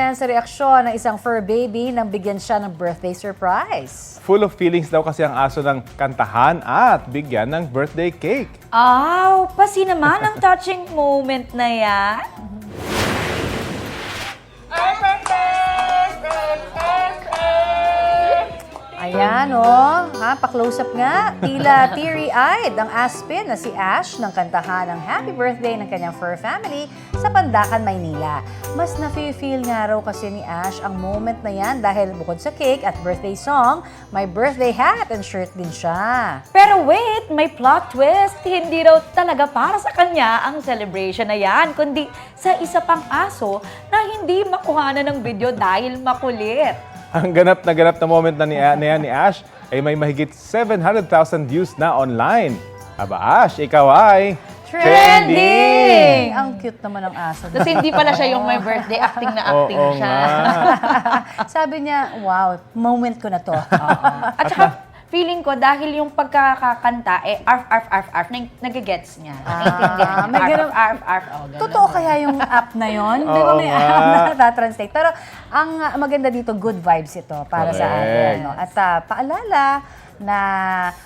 yan sa reaksyon ng isang fur baby nang bigyan siya ng birthday surprise. Full of feelings daw kasi ang aso ng kantahan at bigyan ng birthday cake. Aw, pasi naman ang touching moment na yan. Ayan, oh. Pa-close up nga. Tila teary-eyed ang aspin na si Ash ng kantahan ng happy birthday ng kanyang fur family sa Pandacan, Maynila. Mas na-feel nga raw kasi ni Ash ang moment na yan dahil bukod sa cake at birthday song, may birthday hat and shirt din siya. Pero wait, may plot twist. Hindi raw talaga para sa kanya ang celebration na yan, kundi sa isa pang aso na hindi makuhanan ng video dahil makulit. Ang ganap na moment na ni Ash ay may mahigit 700,000 views na online. Aba Ash, ikaw ay Trending! Ang cute naman ng aso. Tapos hindi pala siya yung may birthday, acting na acting Oo siya. nga. Sabi niya, wow, moment ko na to. At saka, feeling ko, dahil yung pagkakakanta, arf, nagigets niya. Naiintindihan may niya. ganun- Arf. Oh, ganun. Totoo kaya yung app na yon? Di ba Oo may nga. app na natatranslate? Pero ang maganda dito, good vibes ito para sa Correct. atin. No? At paalala na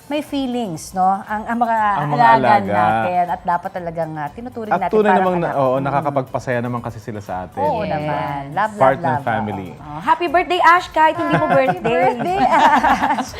may feelings, no? Ang mga Ang mga alaga alaga. natin at dapat talagang tinuturing At natin tunay parang namang anak. nakakapagpasaya naman kasi sila sa atin. Oo Yes. naman. Love, Part love, ng love. family. Oh, happy birthday, Ash, kahit hindi mo birthday. Birthday, Ash!